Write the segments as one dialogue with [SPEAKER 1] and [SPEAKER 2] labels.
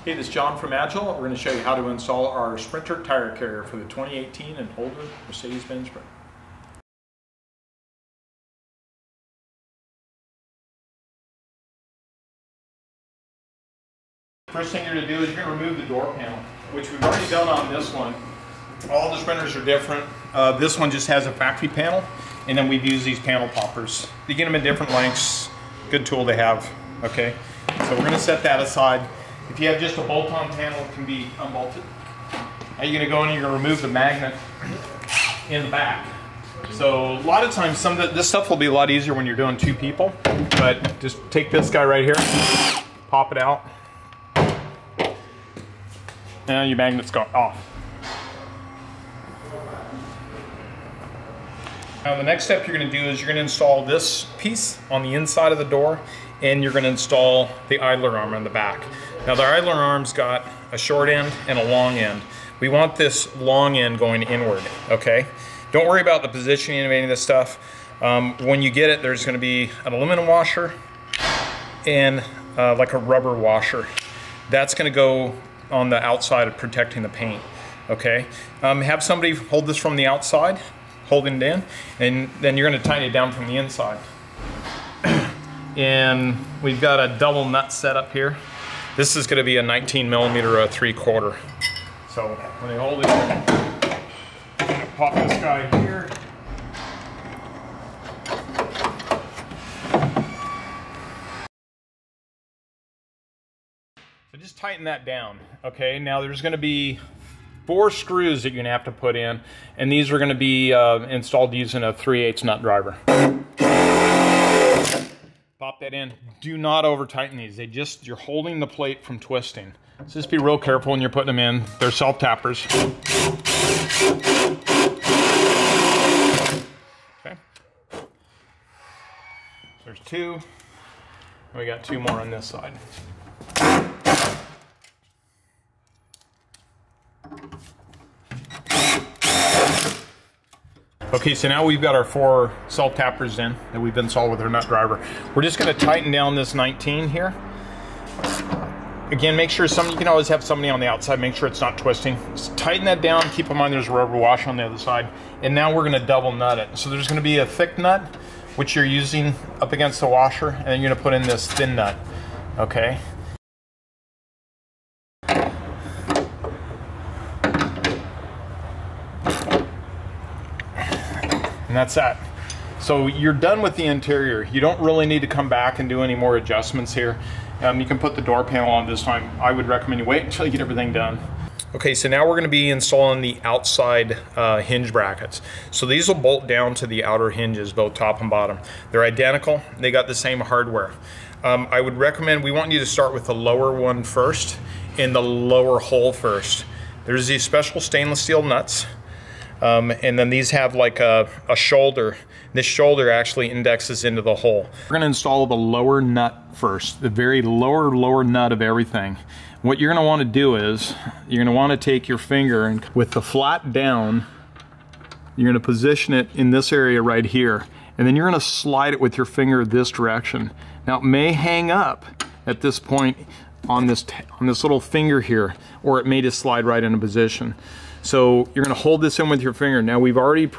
[SPEAKER 1] Hey, this is John from Agile. We're going to show you how to install our Sprinter tire carrier for the 2018 and older Mercedes-Benz Sprinter. First thing you're going to do is you're going to remove the door panel, which we've already done on this one. All the Sprinters are different. This one just has a factory panel, and then we've used these panel poppers. You get them in different lengths. Good tool to have, okay? So we're going to set that aside. If you have just a bolt-on panel, it can be unbolted. Now you're going to go in and you're going to remove the magnet in the back. So a lot of times this stuff will be a lot easier when you're doing two people, but just take this guy right here, pop it out, and your magnet's gone off. Now the next step you're going to do is you're going to install this piece on the inside of the door, and you're going to install the idler arm on the back. Now the idler arm's got a short end and a long end. We want this long end going inward, okay? Don't worry about the positioning of any of this stuff. When you get it, there's going to be an aluminum washer and like a rubber washer. That's going to go on the outside of protecting the paint, okay? Have somebody hold this from the outside, holding it in, and then you're going to tighten it down from the inside. And we've got a double nut set up here. This is going to be a 19mm 3/4. So when they hold it, I'm going to pop this guy here. So just tighten that down, okay? Now there's going to be 4 screws that you're going to have to put in, and these are going to be installed using a 3/8 nut driver. Pop that in. Do not over tighten these. You're holding the plate from twisting. So just be real careful when you're putting them in. They're self tappers. Okay. There's 2. And we got 2 more on this side. Okay, so now we've got our 4 self-tappers in that we've installed with our nut driver. We're just going to tighten down this 19 here. Again, make sure you can always have somebody on the outside, make sure it's not twisting. Just tighten that down, keep in mind there's a rubber washer on the other side. And now we're going to double nut it. So there's going to be a thick nut, which you're using up against the washer, and then you're going to put in this thin nut, okay? And that's that. So you're done with the interior. You don't really need to come back and do any more adjustments here. You can put the door panel on this time. I would recommend you wait until you get everything done. Okay, so now we're going to be installing the outside hinge brackets. So these will bolt down to the outer hinges, both top and bottom. They're identical. They got the same hardware. I would recommend, we want you to start with the lower one first and the lower hole first. There's these special stainless steel nuts. And then these have like a shoulder. This shoulder actually indexes into the hole. We're going to install the lower nut first, the very lower nut of everything. What you're going to want to do is, you're going to want to take your finger and with the flat down, you're going to position it in this area right here. And then you're going to slide it with your finger this direction. Now it may hang up at this point on this little finger here, or it may just slide right into position. So you're going to hold this in with your finger. Now we've already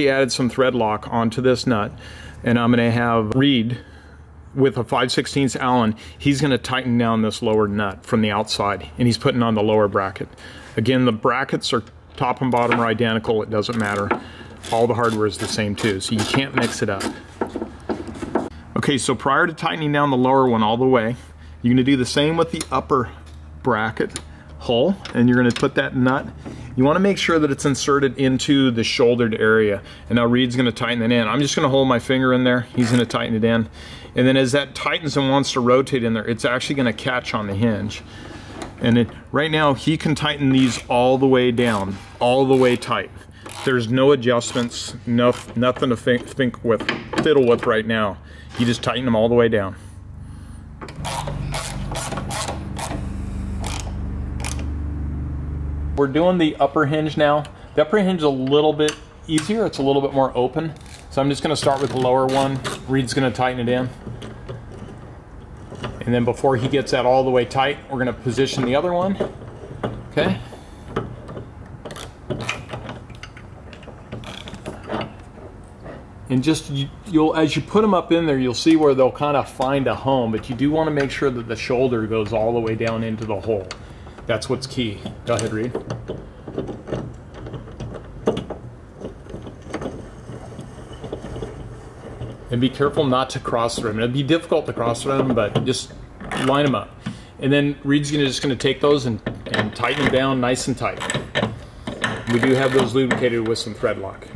[SPEAKER 1] added some thread lock onto this nut, and I'm going to have Reed with a 5/16 Allen. He's going to tighten down this lower nut from the outside, and he's putting on the lower bracket. Again, the brackets are top and bottom are identical. It doesn't matter. All the hardware is the same too, so you can't mix it up. Okay, so prior to tightening down the lower one all the way, you're going to do the same with the upper bracket hole, and you're going to put that nut. You want to make sure that it's inserted into the shouldered area. And now Reed's going to tighten it in. I'm just going to hold my finger in there. He's going to tighten it in. And then as that tightens and wants to rotate in there, it's actually going to catch on the hinge. And right now he can tighten these all the way down, all the way tight. There's no adjustments, nothing to fiddle with right now. You just tighten them all the way down. We're doing the upper hinge now. The upper hinge is a little bit easier. It's a little bit more open. So I'm just going to start with the lower one. Reed's going to tighten it in. And then before he gets that all the way tight, we're going to position the other one. Okay. And just, as you put them up in there, you'll see where they'll kind of find a home, but you do want to make sure that the shoulder goes all the way down into the hole. That's what's key. Go ahead, Reed. And be careful not to cross thread them. It'll be difficult to cross thread them, but just line them up. And then Reed's just going to take those and tighten them down nice and tight. We do have those lubricated with some thread lock.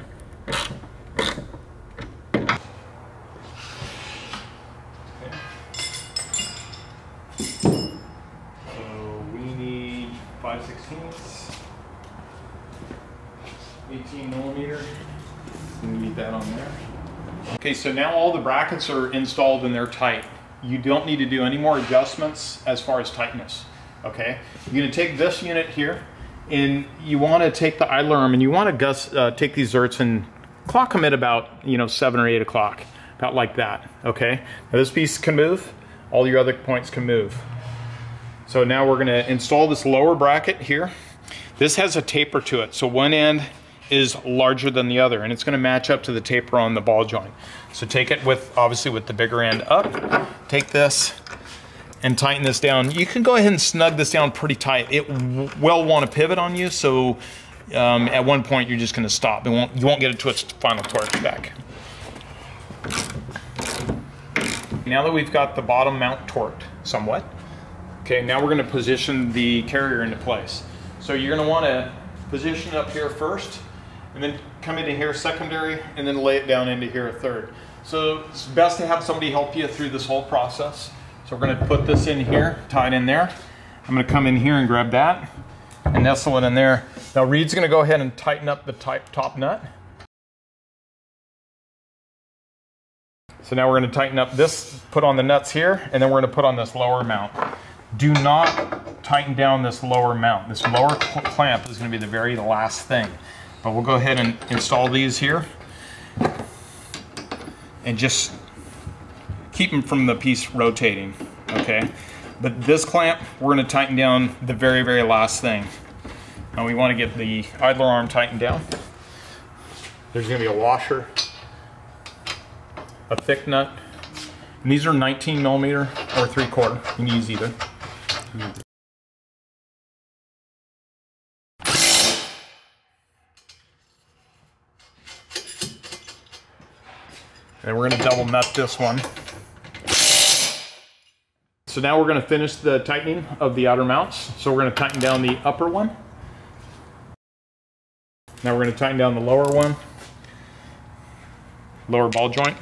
[SPEAKER 1] So we need 5/16, 18 millimeter. We need that on there. Okay, so now all the brackets are installed and they're tight. You don't need to do any more adjustments as far as tightness, okay? You're gonna take this unit here and you wanna take the idler arm and you wanna take these zerts and clock them at about 7 or 8 o'clock, about like that, okay? Now this piece can move, all your other points can move. So now we're gonna install this lower bracket here. This has a taper to it, so one end is larger than the other, and it's going to match up to the taper on the ball joint. So take it obviously with the bigger end up, take this and tighten this down. You can go ahead and snug this down pretty tight. It will want to pivot on you, so at one point you're just going to stop. You won't get it to its final torque back. Now that we've got the bottom mount torqued somewhat, okay, now we're going to position the carrier into place. So you're going to want to position it up here first, and then come into here secondary, and then lay it down into here third. So it's best to have somebody help you through this whole process. So we're going to put this in here, tie it in there. I'm going to come in here and grab that and nestle it in there. Now Reed's going to go ahead and tighten up the top nut. So now we're going to tighten up this, put on the nuts here, and then we're going to put on this lower mount. Do not tighten down this lower mount. This lower clamp is going to be the very last thing. But we'll go ahead and install these here and just keep them from the piece rotating, okay? But this clamp, we're going to tighten down the very, very last thing. Now we want to get the idler arm tightened down. There's going to be a washer, a thick nut, and these are 19 millimeter or 3/4. You can use either. And we're going to double nut this one. So now we're going to finish the tightening of the outer mounts. So we're going to tighten down the upper one. Now we're going to tighten down the lower one, lower ball joint.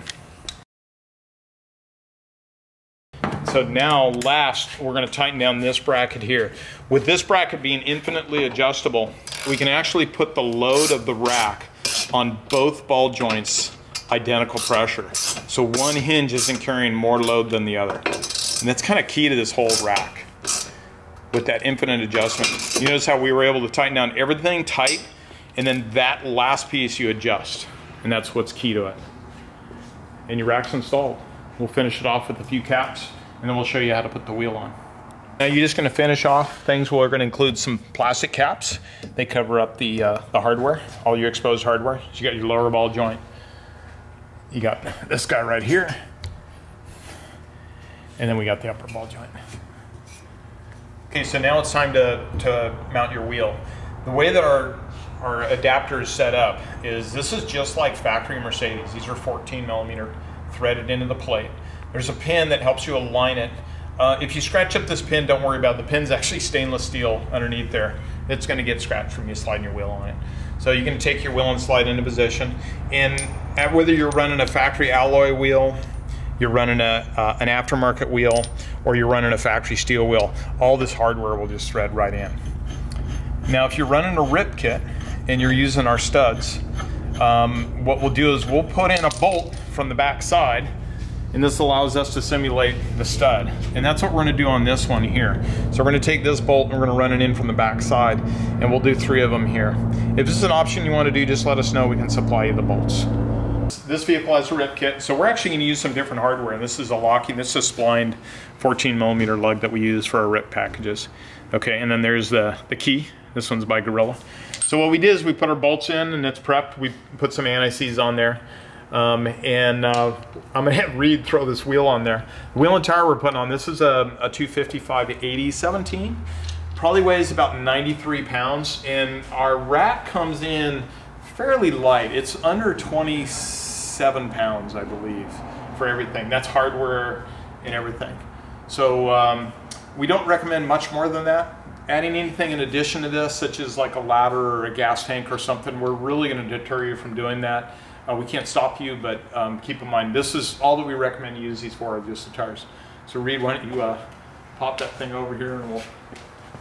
[SPEAKER 1] So now last, we're going to tighten down this bracket here. With this bracket being infinitely adjustable, we can actually put the load of the rack on both ball joints identical pressure. So one hinge isn't carrying more load than the other. And that's kind of key to this whole rack with that infinite adjustment. You notice how we were able to tighten down everything tight, and then that last piece you adjust. And that's what's key to it. And your rack's installed. We'll finish it off with a few caps, and then we'll show you how to put the wheel on. Now you're just going to finish off things. We're going to include some plastic caps. They cover up the hardware, all your exposed hardware. So you got your lower ball joint. You got this guy right here. And then we got the upper ball joint. Okay, so now it's time to mount your wheel. The way that our adapter is set up is this is just like factory Mercedes. These are 14 millimeter threaded into the plate. There's a pin that helps you align it. If you scratch up this pin, don't worry about it. The pin's actually stainless steel underneath there. It's going to get scratched from you sliding your wheel on it. So you can take your wheel and slide into position. And whether you're running a factory alloy wheel, you're running an aftermarket wheel, or you're running a factory steel wheel, all this hardware will just thread right in. Now if you're running a rip kit and you're using our studs, what we'll do is we'll put in a bolt from the back side, and this allows us to simulate the stud. And that's what we're going to do on this one here. So we're going to take this bolt and we're going to run it in from the back side, and we'll do 3 of them here. If this is an option you want to do, just let us know. We can supply you the bolts. This vehicle has a rip kit, so we're actually going to use some different hardware. And this is a locking, this is a splined 14mm lug that we use for our rip packages. Okay, and then there's the key. This one's by Gorilla. So what we did is we put our bolts in and it's prepped. We put some anti-seize on there. I'm gonna have Reed throw this wheel on there. The wheel and tire we're putting on, this is a 255/80 17. Probably weighs about 93 pounds, and our rack comes in fairly light. It's under 27 pounds, I believe, for everything. That's hardware and everything. So we don't recommend much more than that. Adding anything in addition to this, such as like a ladder or a gas tank or something, we're really going to deter you from doing that. We can't stop you, but keep in mind, this is all that we recommend you use these for, just the tires. So Reed, why don't you pop that thing over here and we'll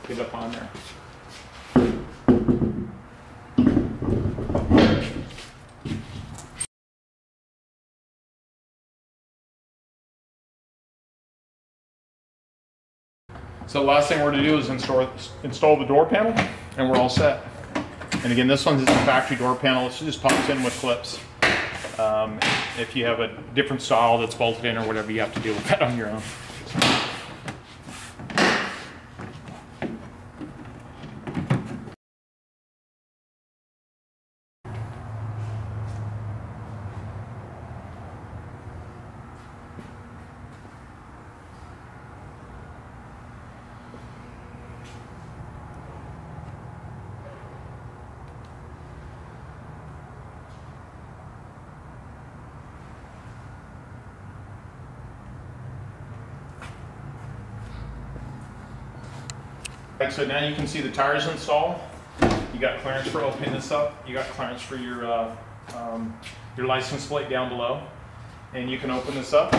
[SPEAKER 1] get up on there. So the last thing we're going to do is install the door panel, and we're all set. And again, this one's just a factory door panel. It just pops in with clips. If you have a different style that's bolted in or whatever, you have to deal with that on your own. Right, so now you can see the tires installed. You got clearance for opening this up. You got clearance for your license plate down below. And you can open this up,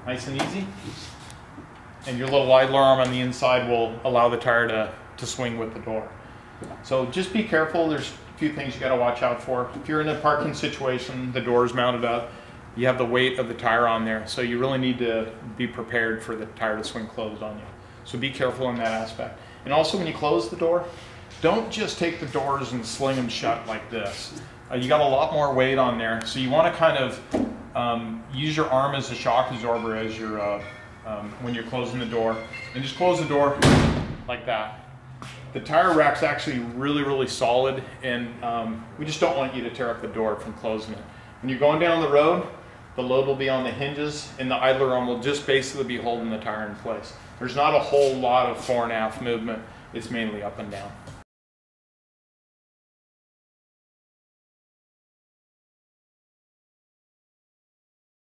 [SPEAKER 1] nice and easy. And your little idler arm on the inside will allow the tire to swing with the door. So just be careful. There's a few things you got to watch out for. If you're in a parking situation, the door is mounted up. You have the weight of the tire on there. So you really need to be prepared for the tire to swing closed on you. So be careful in that aspect. And also when you close the door, don't just take the doors and sling them shut like this. You got a lot more weight on there. So you want to kind of use your arm as a shock absorber as you're, when you're closing the door. And just close the door like that. The tire rack's actually really, really solid, and we just don't want you to tear up the door from closing it. When you're going down the road, the load will be on the hinges, and the idler arm will just basically be holding the tire in place. There's not a whole lot of fore and aft movement. It's mainly up and down.